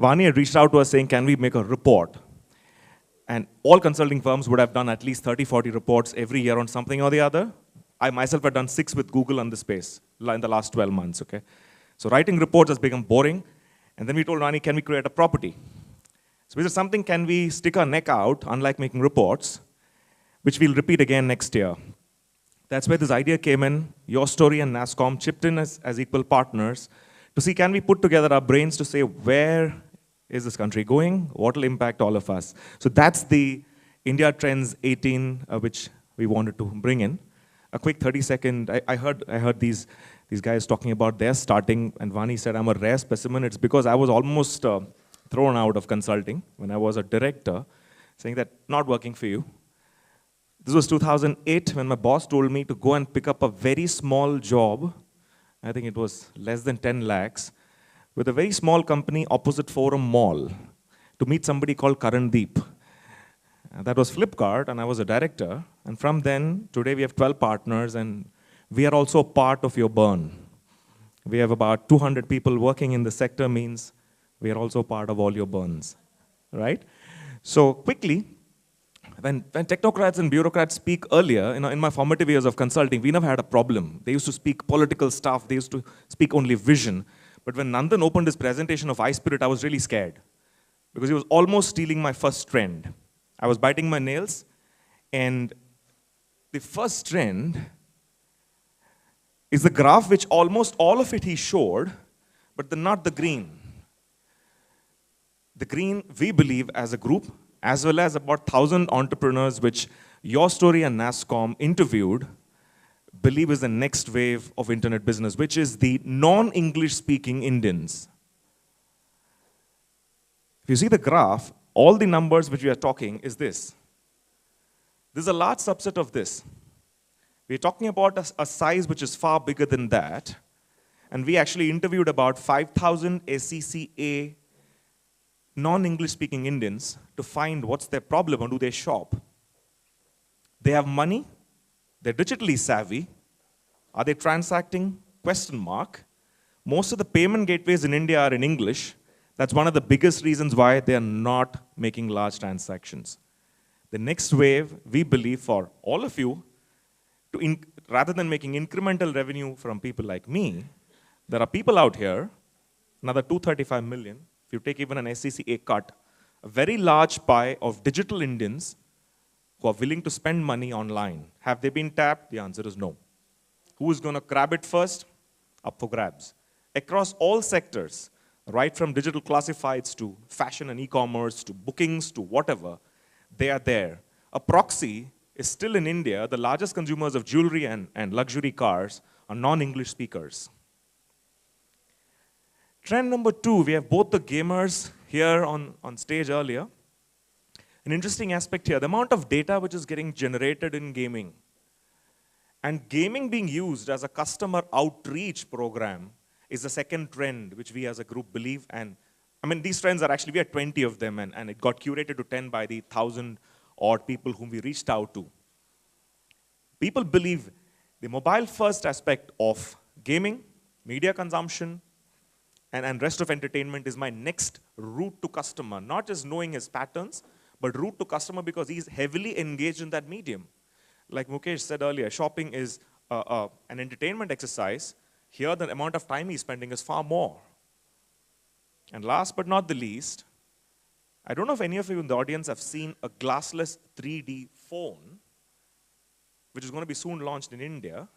Vani had reached out to us saying, can we make a report? And all consulting firms would have done at least 30, 40 reports every year on something or the other. I myself had done 6 with Google on this space in the last 12 months, okay? So writing reports has become boring. And then we told Vani, can we create a property? So we said, something can we stick our neck out, unlike making reports, which we'll repeat again next year. That's where this idea came in. Yourstory and NASSCOM chipped in as equal partners to see, can we put together our brains to say, where is this country going? What will impact all of us? So that's the India Trends 18, which we wanted to bring in. A quick 30-second, I heard these guys talking about their starting, and Vani said, I'm a rare specimen. It's because I was almost thrown out of consulting when I was a director, saying that, not working for you. This was 2008 when my boss told me to go and pick up a very small job. I think it was less than 10 lakhs, with a very small company opposite Forum Mall to meet somebody called Karandeep. That was Flipkart, and I was a director. And from then, today we have 12 partners, and we are also part of your burn. We have about 200 people working in the sector, means we are also part of all your burns, right? So quickly, when technocrats and bureaucrats speak earlier, in my formative years of consulting, we never had a problem. They used to speak political stuff. They used to speak only vision. But when Nandan opened his presentation of iSpirit, I was really scared, because he was almost stealing my first trend. I was biting my nails, and the first trend is the graph which almost all of it he showed, but not the green. The green, we believe as a group, as well as about 1,000 entrepreneurs which Yourstory and NASSCOM interviewed, believe is the next wave of internet business, which is the non-English speaking Indians. If you see the graph, all the numbers which we are talking is this. This is a large subset of this. We're talking about a size which is far bigger than that. And we actually interviewed about 5,000 SCCA non-English speaking Indians to find what's their problem and do they shop. They have money, they're digitally savvy. Are they transacting? Question mark. Most of the payment gateways in India are in English. That's one of the biggest reasons why they are not making large transactions. The next wave, we believe, for all of you, rather than making incremental revenue from people like me, there are people out here, another 235 million, if you take even an SCCA cut, a very large pie of digital Indians who are willing to spend money online. Have they been tapped? The answer is no. Who is going to grab it first? Up for grabs. Across all sectors, right from digital classifieds to fashion and e-commerce to bookings to whatever, they are there. A proxy is still in India, the largest consumers of jewelry and luxury cars are non-English speakers. Trend number 2, we have both the gamers here on stage earlier. An interesting aspect here, the amount of data which is getting generated in gaming. And gaming being used as a customer outreach program is the second trend which we as a group believe. And I mean, these trends are actually, we had 20 of them, and it got curated to 10 by the 1,000 odd people whom we reached out to. People believe the mobile first aspect of gaming, media consumption, and rest of entertainment is my next route to customer, not just knowing his patterns, but route to customer because he's heavily engaged in that medium. Like Mukesh said earlier, shopping is an entertainment exercise. Here, the amount of time he's spending is far more. And last but not the least, I don't know if any of you in the audience have seen a glassless 3D phone, which is going to be soon launched in India,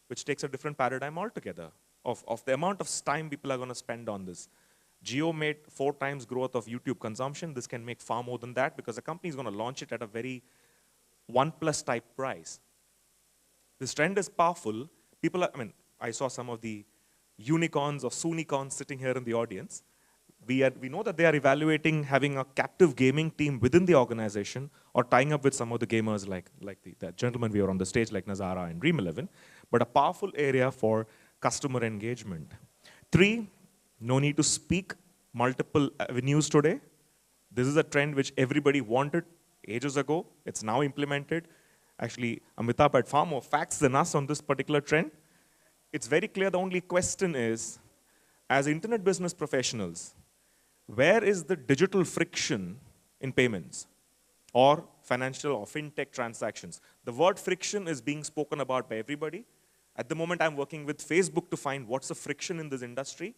which takes a different paradigm altogether of the amount of time people are going to spend on this. Jio made 4 times growth of YouTube consumption. This can make far more than that because the company is going to launch it at a very OnePlus type price. This trend is powerful. People are, I saw some of the unicorns or soonicorns sitting here in the audience. We know that they are evaluating having a captive gaming team within the organization or tying up with some of the gamers like the gentleman we were on the stage like Nazara and Dream11, but a powerful area for customer engagement. 3, no need to speak multiple avenues today. This is a trend which everybody wanted ages ago. It's now implemented. Actually, Amitabh had far more facts than us on this particular trend. It's very clear the only question is, as internet business professionals, Where is the digital friction in payments or financial or fintech transactions? The word friction is being spoken about by everybody. At the moment, I'm working with Facebook to find what's the friction in this industry.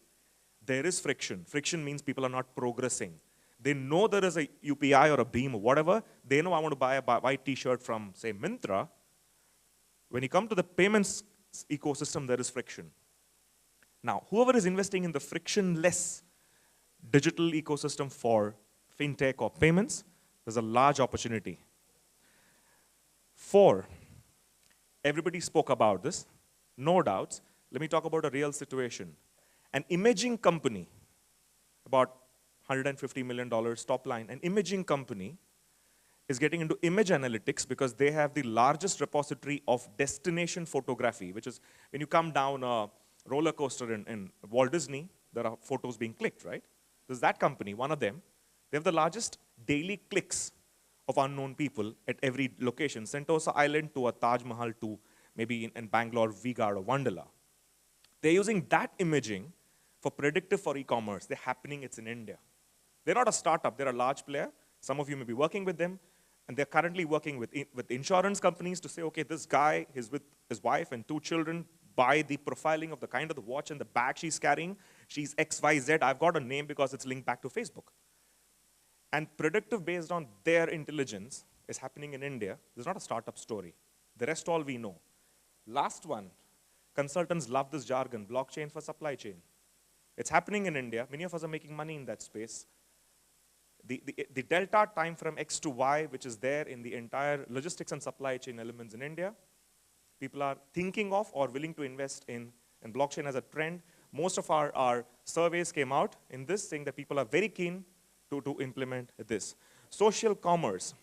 There is friction. Friction means people are not progressing. They know there is a UPI or a Beam or whatever. They know I want to buy a white t-shirt from, say, Myntra. When you come to the payments ecosystem, there is friction. Now, whoever is investing in the frictionless digital ecosystem for fintech or payments, there's a large opportunity. 4, everybody spoke about this, no doubts. Let me talk about a real situation. An imaging company, about $150 million top line, an imaging company is getting into image analytics because they have the largest repository of destination photography, which is when you come down a roller coaster in Walt Disney, there are photos being clicked, right? There's that company, one of them. They have the largest daily clicks of unknown people at every location, Sentosa Island to a Taj Mahal to maybe in Bangalore, V-Guard or Wonderla. They're using that imaging for predictive for e-commerce. They're happening, it's in India. They're not a startup, they're a large player. Some of you may be working with them, and they're currently working with insurance companies to say, okay, this guy is with his wife and 2 children, by the profiling of the kind of the watch and the bag she's carrying, she's XYZ, I've got a name because it's linked back to Facebook. And predictive based on their intelligence is happening in India. This is not a startup story. The rest all we know. Last one, consultants love this jargon, blockchain for supply chain. It's happening in India. Many of us are making money in that space. The delta time from X to Y, which is there in the entire logistics and supply chain elements in India, people are thinking of or willing to invest in blockchain as a trend. Most of our surveys came out in this, saying that people are very keen to implement this. Social commerce.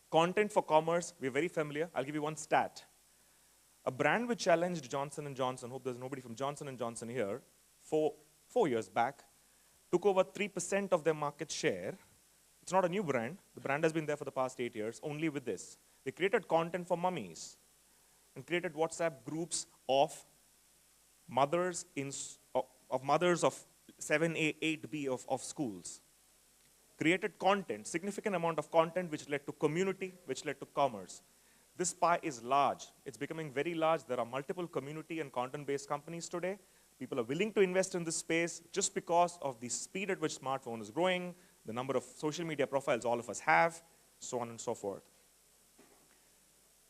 Content for commerce, we're very familiar. I'll give you one stat. A brand which challenged Johnson & Johnson, hope there's nobody from Johnson & Johnson here, 4 years back, took over 3% of their market share. It's not a new brand. The brand has been there for the past 8 years, only with this. They created content for mummies and created WhatsApp groups of mothers of 7A, 8B of schools. Created content, significant amount of content which led to community, which led to commerce. This pie is large. It's becoming very large. There are multiple community and content-based companies today. People are willing to invest in this space just because of the speed at which smartphone is growing, the number of social media profiles all of us have, so on and so forth.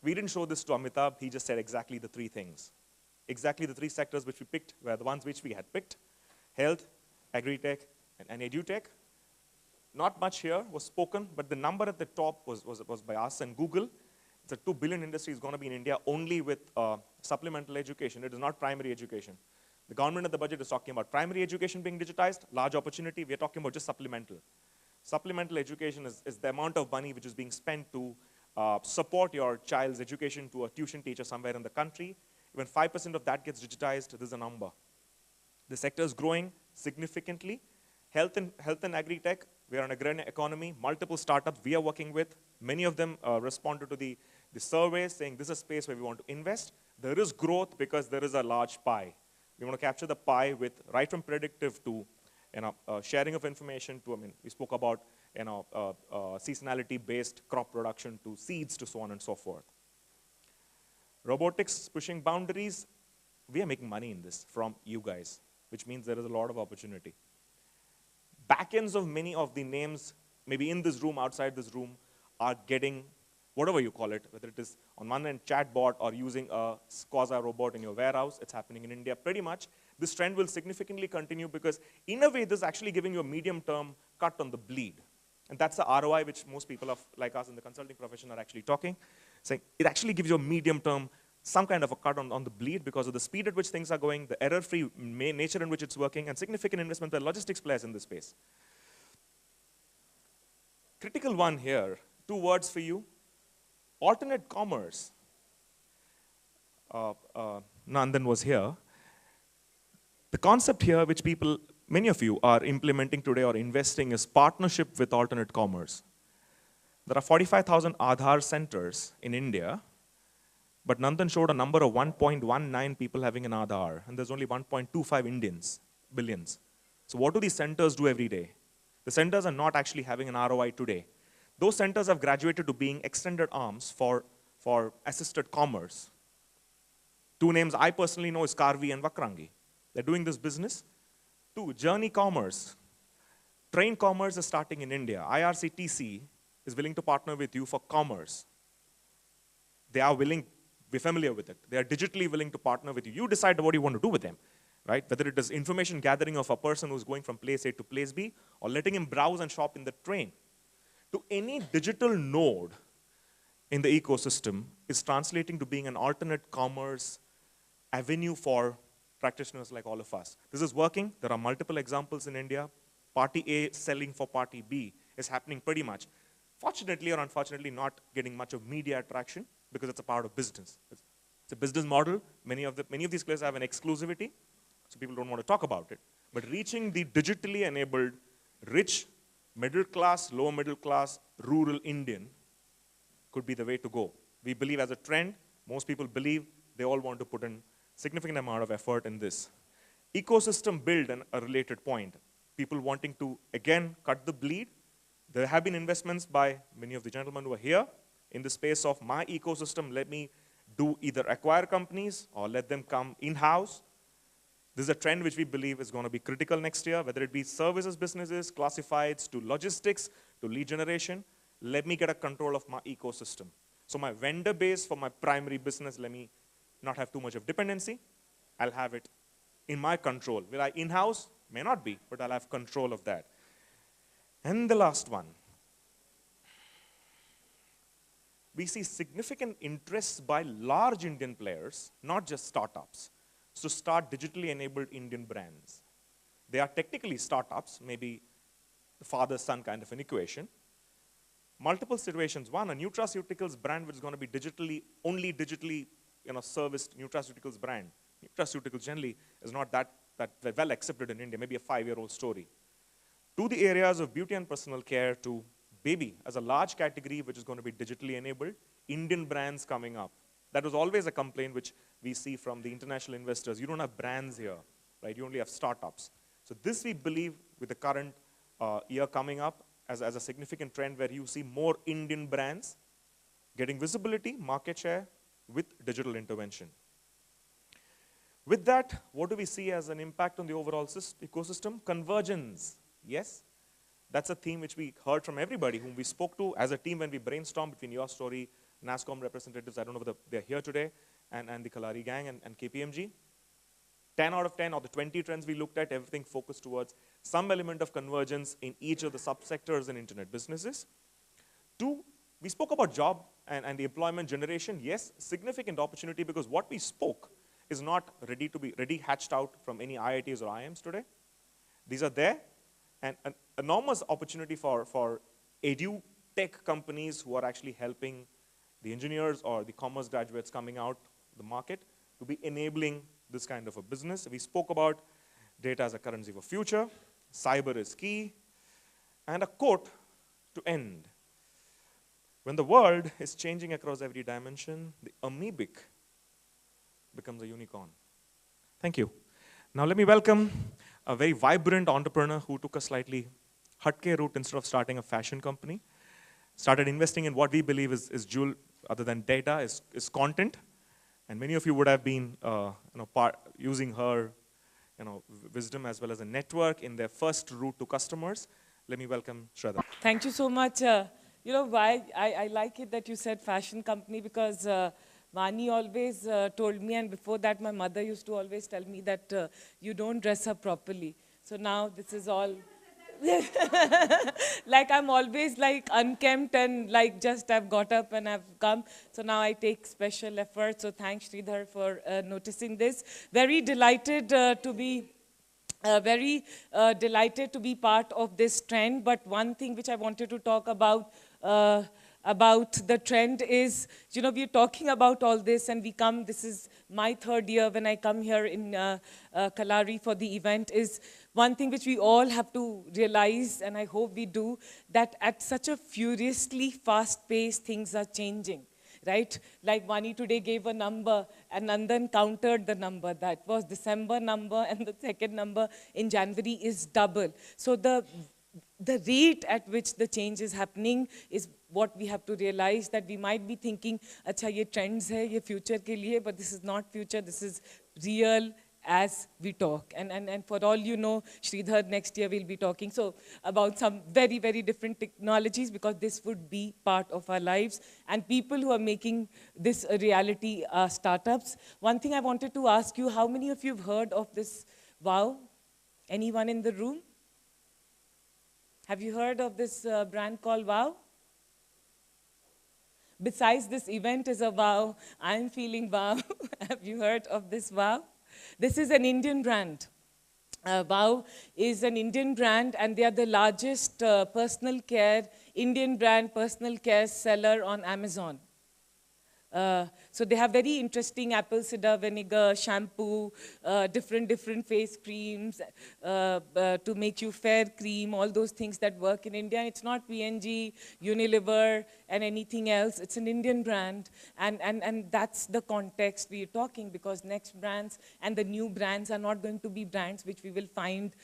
We didn't show this to Amitabh. He just said exactly the 3 things. Exactly the 3 sectors which we picked were the ones which we had picked: health, agri-tech, and edu-tech. Not much here was spoken, but the number at the top was by us and Google. It's a $2 billion industry. It's going to be in India only with supplemental education. It is not primary education. The government of the budget is talking about primary education being digitized, large opportunity. We're talking about just supplemental. Supplemental education is the amount of money which is being spent to support your child's education to a tuition teacher somewhere in the country. When 5% of that gets digitized, this is a number. The sector is growing significantly. Health and agri-tech, we are an agrarian economy, multiple startups we are working with. Many of them responded to the surveys saying this is a space where we want to invest. There is growth because there is a large pie. We want to capture the pie with right from predictive to sharing of information to, we spoke about seasonality-based crop production to seeds to so on and so forth. Robotics pushing boundaries, we are making money in this from you guys, which means there is a lot of opportunity. Backends of many of the names, maybe in this room, outside this room, are getting, whatever you call it, whether it is on one end chatbot or using a quasi-robot in your warehouse, it's happening in India pretty much. This trend will significantly continue because in a way, this is actually giving you a medium-term cut on the bleed. And that's the ROI which most people like us in the consulting profession are actually talking, saying it actually gives you a medium-term, some kind of a cut on the bleed because of the speed at which things are going, the error-free nature in which it's working, and significant investment by logistics players in this space. Critical one here, 2 words for you. Alternate commerce. Nandan was here. The concept here which people, many of you are implementing today or investing is partnership with alternate commerce. There are 45,000 Aadhaar centers in India, but Nandan showed a number of 1.19 people having an Aadhaar, and there's only 1.25 billions. So what do these centers do every day? The centers are not actually having an ROI today. Those centers have graduated to being extended arms for assisted commerce. Two names I personally know is Karvi and Vakrangi. They're doing this business. Two, Journey Commerce. Train commerce is starting in India. IRCTC is willing to partner with you for commerce. They are willing, we're familiar with it. They are digitally willing to partner with you. You decide what you want to do with them, right? Whether it is information gathering of a person who's going from place A to place B, or letting him browse and shop in the train. To any digital node in the ecosystem is translating to being an alternate commerce avenue for practitioners like all of us. This is working. There are multiple examples in India. Party A selling for Party B is happening pretty much. Fortunately or unfortunately, not getting much of media attraction because it's a part of business. It's a business model. Many of these players have an exclusivity, so people don't want to talk about it. But reaching the digitally enabled, rich, middle class, lower middle class, rural Indian could be the way to go. We believe as a trend, most people believe they all want to put in significant amount of effort in this. Ecosystem build and a related point. People wanting to, again, cut the bleed. There have been investments by many of the gentlemen who are here in the space of my ecosystem. Let me do either acquire companies or let them come in-house. This is a trend which we believe is going to be critical next year, whether it be services businesses, classifieds, to logistics, to lead generation. Let me get a control of my ecosystem. So my vendor base for my primary business, let me not have too much of dependency. I'll have it in my control. Will I in-house? May not be, but I'll have control of that. And the last one. We see significant interest by large Indian players, not just startups, to start digitally enabled Indian brands. They are technically startups, maybe the father-son kind of an equation. Multiple situations. One, a nutraceuticals brand which is going to be only digitally serviced nutraceuticals brand. Nutraceuticals generally is not that well accepted in India, maybe a 5-year-old story. To the areas of beauty and personal care, to baby as a large category which is going to be digitally enabled, Indian brands coming up. That was always a complaint which we see from the international investors. You don't have brands here, right? You only have startups. So this we believe with the current year coming up as a significant trend where you see more Indian brands getting visibility, market share with digital intervention. With that, what do we see as an impact on the overall ecosystem? Convergence, yes. That's a theme which we heard from everybody whom we spoke to as a team when we brainstormed between Yourstory, NASSCOM representatives, I don't know whether they're here today, and the Kalaari gang and KPMG. 10 out of 10 or the 20 trends we looked at, everything focused towards some element of convergence in each of the subsectors in internet businesses. 2, we spoke about job and the employment generation. Yes, significant opportunity because what we spoke is not ready hatched out from any IITs or IIMs today. These are there, and an enormous opportunity for edu-tech companies who are actually helping the engineers or the commerce graduates coming out the market to be enabling this kind of a business. We spoke about data as a currency for future, cyber is key, and a quote to end. When the world is changing across every dimension, the amoebic becomes a unicorn. Thank you. Now let me welcome a very vibrant entrepreneur who took a slightly hatke route instead of starting a fashion company. Started investing in what we believe is jewel, other than data, is content. And many of you would have been using her wisdom as well as a network in their first route to customers. Let me welcome Shraddha. Thank you so much. You know why I like it that you said fashion company, because Vani always told me, and before that my mother used to always tell me that you don't dress up properly. So now this is all, like I'm always like unkempt and like just I've got up and I've come. So now I take special effort. So thanks Sreedhar for noticing this. Very delighted to be delighted to be part of this trend. But one thing which I wanted to talk about the trend is, you know, we're talking about all this and we come, this is my 3rd year when I come here in Kalaari for the event, is one thing which we all have to realize, and I hope we do, that at such a furiously fast pace, things are changing. right? Like Vani today gave a number, and Nandan countered the number. That was December number, and the second number in January is double. So the rate at which the change is happening is what we have to realize, that we might be thinking, acha ye trends hai, ye future ke liye, but this is not future, this is real as we talk. And for all you know, Sreedhar next year will be talking about some very, very different technologies, because this would be part of our lives. And people who are making this a reality are startups. One thing I wanted to ask you, how many of you have heard of this WOW? Anyone in the room? Have you heard of this brand called WOW? Besides, this event is a wow. I'm feeling wow. Have you heard of this WOW? This is an Indian brand. WOW is an Indian brand, and they are the largest personal care, Indian brand personal care seller on Amazon. So they have very interesting apple cider vinegar, shampoo, different face creams to make you fair cream, all those things that work in India. It's not P&G, Unilever, and anything else. It's an Indian brand, and that's the context we're talking, because next brands and the new brands are not going to be brands which we will find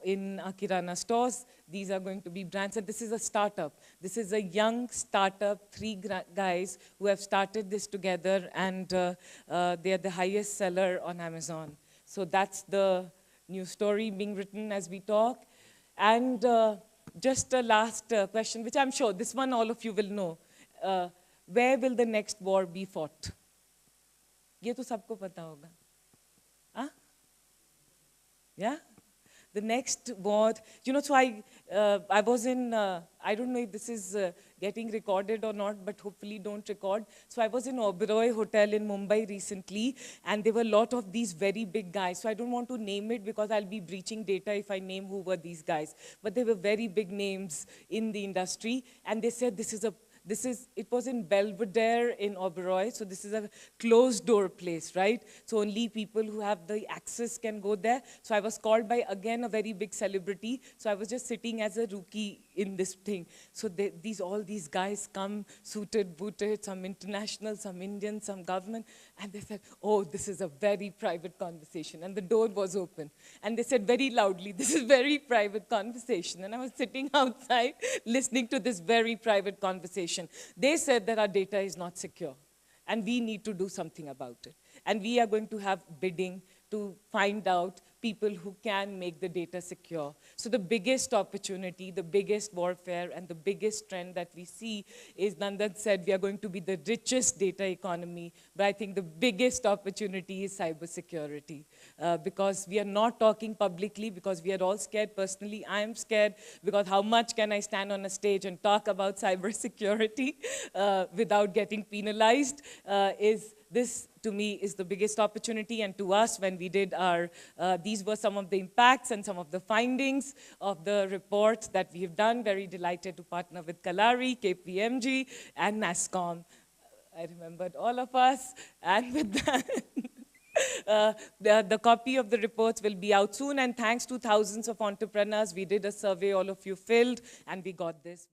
in Kirana stores. These are going to be brands, and this is a startup. This is a young startup, three guys who have started this together, and they are the highest seller on Amazon. So that's the new story being written as we talk. And just a last question, which I'm sure this one all of you will know. Where will the next war be fought? ये तो सबको पता होगा. Huh? Yeah? The next war, you know, so I was in, I don't know if this is getting recorded or not, but hopefully don't record. So I was in Oberoi Hotel in Mumbai recently, and there were a lot of these very big guys. So I don't want to name it because I'll be breaching data if I name who were these guys. But they were very big names in the industry, and they said it was in Belvedere in Oberoi, so this is a closed door place, right? So only people who have the access can go there. So I was called by, again, a very big celebrity. So I was just sitting as a rookie in this thing. So all these guys come suited, booted, some international, some Indian, some government, and they said, oh, this is a very private conversation. And the door was open. And they said very loudly, this is very private conversation. And I was sitting outside listening to this very private conversation. They said that our data is not secure, and we need to do something about it. And we are going to have bidding to find out people who can make the data secure. So the biggest opportunity, the biggest warfare, and the biggest trend that we see is, Nandan said, we are going to be the richest data economy, but I think the biggest opportunity is cybersecurity. Because we are not talking publicly, because we are all scared. Personally, I am scared, because how much can I stand on a stage and talk about cybersecurity without getting penalized? This, to me, is the biggest opportunity. And to us, when we did these were some of the impacts and some of the findings of the report that we have done. Very delighted to partner with Kalaari, KPMG, and NASSCOM. I remembered all of us. And with that, the copy of the reports will be out soon. And thanks to thousands of entrepreneurs, we did a survey, all of you filled, and we got this.